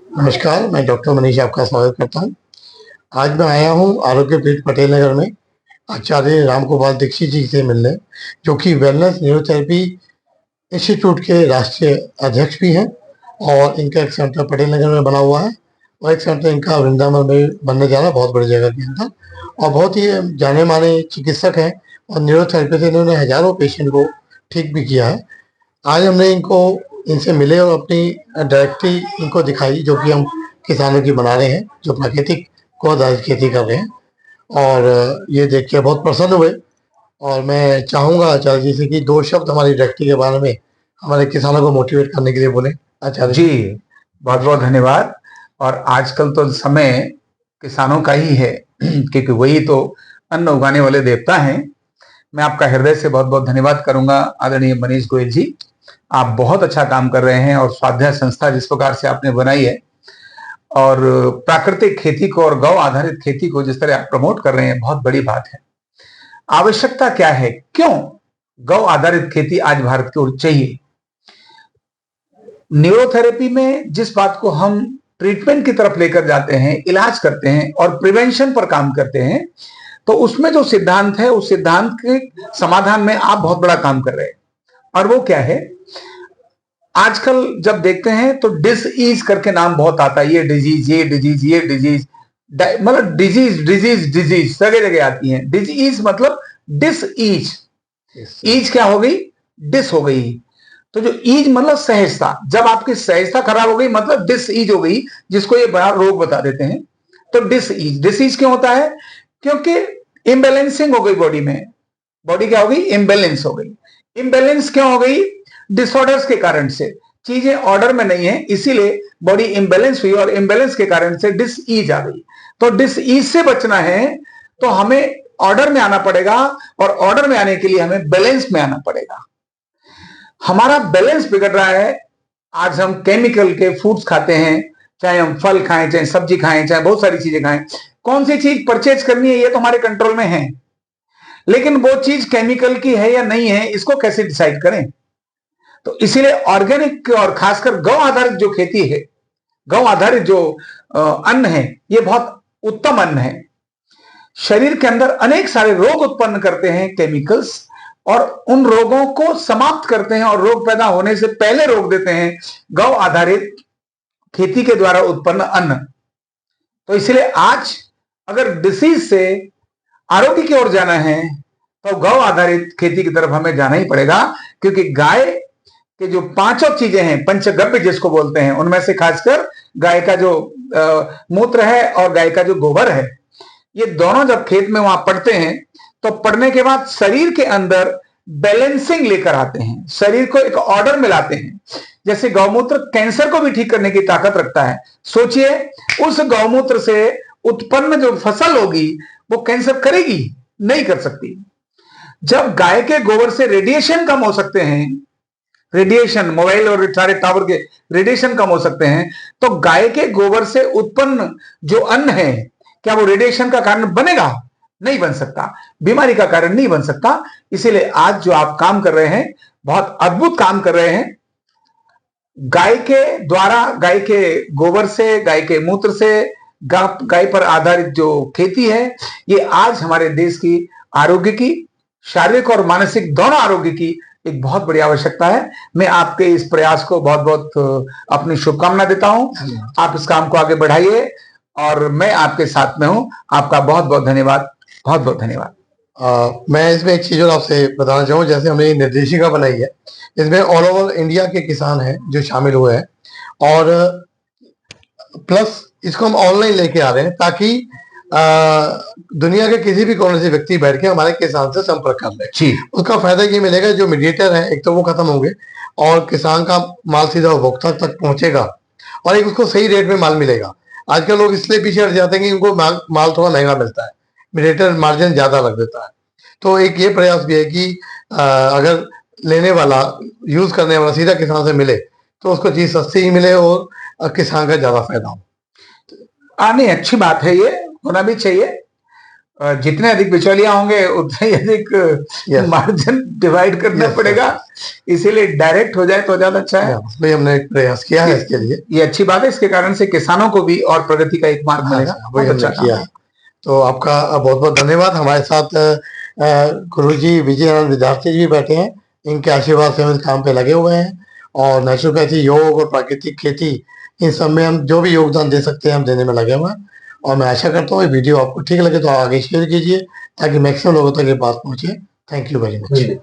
नमस्कार, मैं डॉक्टर मनीष आपका स्वागत करता हूँ। आज मैं आया हूँ आरोग्य पीठ पटेल नगर में आचार्य रामगोपाल दीक्षित जी से मिलने, जो कि वेलनेस न्यूरोथेरेपी इंस्टीट्यूट के राष्ट्रीय अध्यक्ष भी हैं और इनका एक सेंटर पटेल नगर में बना हुआ है और एक सेंटर इनका वृंदावन में बनने जा रहा है, बहुत बड़ी जगह के अंदर। और बहुत ही जाने माने चिकित्सक हैं और न्यूरोथेरेपी से इन्होंने हजारों पेशेंट को ठीक भी किया है। आज हमने इनसे मिले और अपनी डायरेक्टरी इनको दिखाई, जो कि हम किसानों की बना रहे हैं, जो प्राकृतिक को आधारित खेती कर रहे हैं। और ये देख के बहुत प्रसन्न हुए और मैं चाहूँगा आचार्य जी से कि 2 शब्द हमारी डायरेक्टरी के बारे में हमारे किसानों को मोटिवेट करने के लिए बोले। आचार्य जी, बहुत बहुत धन्यवाद। और आजकल तो समय किसानों का ही है क्योंकि वही तो अन्न उगाने वाले देवता हैं। मैं आपका हृदय से बहुत बहुत धन्यवाद करूंगा आदरणीय मनीष गोयल जी। आप बहुत अच्छा काम कर रहे हैं और स्वाध्याय संस्था जिस प्रकार से आपने बनाई है और प्राकृतिक खेती को और गौ आधारित खेती को जिस तरह आप प्रमोट कर रहे हैं, बहुत बड़ी बात है। आवश्यकता क्या है, क्यों गौ आधारित खेती आज भारत की ओर चाहिए? न्यूरोथेरेपी में जिस बात को हम ट्रीटमेंट की तरफ लेकर जाते हैं, इलाज करते हैं और प्रिवेंशन पर काम करते हैं, तो उसमें जो सिद्धांत है उस सिद्धांत के समाधान में आप बहुत बड़ा काम कर रहे हैं। और वो क्या है, आजकल जब देखते हैं तो डिसईज करके नाम बहुत आता है, ये डिजीज, ये डिजीज, ये डिजीज, मतलब डिजीज डिजीज डिजीज सगे जगह आती है। डिजीज मतलब डिसईज, ईज क्या हो गई, डिस हो गई। तो जो ईज मतलब सहजता, जब आपकी सहजता खराब हो गई मतलब डिसईज हो गई, जिसको ये बड़ा रोग बता देते हैं। तो डिसईज, डिसईज क्यों होता है? क्योंकि इम्बैलेंसिंग हो गई बॉडी में। बॉडी क्या हो गई, इम्बैलेंस हो गई। इम्बैलेंस क्यों हो गई? डिसऑर्डर्स के कारण से, चीजें ऑर्डर में नहीं है, इसीलिए बॉडी इम्बैलेंस हुई और इम्बैलेंस के कारण से डिसईज आ गई। तो डिसईज से बचना है तो हमें ऑर्डर में आना पड़ेगा और ऑर्डर में आने के लिए हमें बैलेंस में आना पड़ेगा। हमारा बैलेंस बिगड़ रहा है। आज हम केमिकल के फूड्स खाते हैं, चाहे हम फल खाएं, चाहे सब्जी खाएं, चाहे बहुत सारी चीजें खाएं। कौन सी चीज परचेज करनी है ये तो हमारे कंट्रोल में है, लेकिन वो चीज केमिकल की है या नहीं है इसको कैसे डिसाइड करें? तो इसीलिए ऑर्गेनिक और खासकर गौ आधारित जो खेती है, गौ आधारित जो अन्न है, ये बहुत उत्तम अन्न है। शरीर के अंदर अनेक सारे रोग उत्पन्न करते हैं केमिकल्स, और उन रोगों को समाप्त करते हैं और रोग पैदा होने से पहले रोक देते हैं गौ आधारित खेती के द्वारा उत्पन्न अन्न। तो इसलिए आज अगर डिसीज से आरोग्य की ओर जाना है तो गौ आधारित खेती की तरफ हमें जाना ही पड़ेगा, क्योंकि गाय के जो 5 चीजें हैं, पंचगव्य जिसको बोलते हैं, उनमें से खासकर गाय का जो मूत्र है और गाय का जो गोबर है, ये दोनों जब खेत में वहां पड़ते हैं तो पढ़ने के बाद शरीर के अंदर बैलेंसिंग लेकर आते हैं, शरीर को एक ऑर्डर में लाते हैं। जैसे गौमूत्र कैंसर को भी ठीक करने की ताकत रखता है। सोचिए, उस गौमूत्र से उत्पन्न जो फसल होगी वो कैंसर करेगी? नहीं कर सकती। जब गाय के गोबर से रेडिएशन कम हो सकते हैं, रेडिएशन, मोबाइल और सारे टावर के रेडिएशन कम हो सकते हैं, तो गाय के गोबर से उत्पन्न जो अन्न है, क्या वो रेडिएशन का कारण बनेगा? नहीं बन सकता, बीमारी का कारण नहीं बन सकता। इसीलिए आज जो आप काम कर रहे हैं, बहुत अद्भुत काम कर रहे हैं। गाय के द्वारा, गाय के गोबर से, गाय के मूत्र से, गाय पर आधारित जो खेती है, ये आज हमारे देश की आरोग्य की, शारीरिक और मानसिक दोनों आरोग्य की एक बहुत बड़ी आवश्यकता है। मैं आपके इस प्रयास को बहुत बहुत अपनी शुभकामना देता हूं। आप इस काम को आगे बढ़ाइए और मैं आपके साथ में हूं। आपका बहुत बहुत धन्यवाद, बहुत बहुत धन्यवाद। मैं इसमें एक चीज और आपसे बताना चाहूँ, जैसे हमने निर्देशिका बनाई है, इसमें ऑल ओवर इंडिया के किसान हैं जो शामिल हुए हैं, और प्लस इसको हम ऑनलाइन लेके आ रहे हैं ताकि दुनिया के किसी भी कोने से व्यक्ति बैठ के हमारे किसान से संपर्क कर ले। जी, उसका फायदा ये मिलेगा, जो मीडिएटर है एक तो वो खत्म होंगे और किसान का माल सीधा उपभोक्ता तक पहुंचेगा और एक उसको सही रेट में माल मिलेगा। आजकल लोग इसलिए पीछे हट जाते हैं कि उनको माल थोड़ा महंगा मिलता है, मीडिएटर मार्जिन ज्यादा लग देता है। तो एक ये प्रयास भी है कि अगर लेने वाला, यूज करने वाला सीधा किसान से मिले तो उसको चीज सस्ती ही मिले और किसान का ज्यादा फायदा हो। नहीं, अच्छी बात है, ये होना भी चाहिए। जितने अधिक बिचौलिया होंगे उतने ही अधिक Yes. मार्जिन डिवाइड करना Yes, पड़ेगा, इसीलिए डायरेक्ट हो जाए तो ज्यादा अच्छा है। उसमें हमने एक प्रयास किया है इसके लिए। ये अच्छी बात है, इसके कारण से किसानों को भी और प्रगति का एक मार्ग हाँ मिलेगा। जी, वही बहुत हमने अच्छा किया काम है। तो आपका बहुत बहुत धन्यवाद। हमारे साथ गुरुजी विजयानंद विद्यार्थी जी भी बैठे हैं, इनके आशीर्वाद से हम इस काम पे लगे हुए हैं और नेचुरोपैथी, योग और प्राकृतिक खेती, इन सब में हम जो भी योगदान दे सकते हैं हम देने में लगे हुए हैं। और मैं आशा करता हूँ ये वीडियो आपको ठीक लगे तो आगे शेयर कीजिए ताकि मैक्सिमम लोगों तक ये बात पहुंचे। Thank you very much.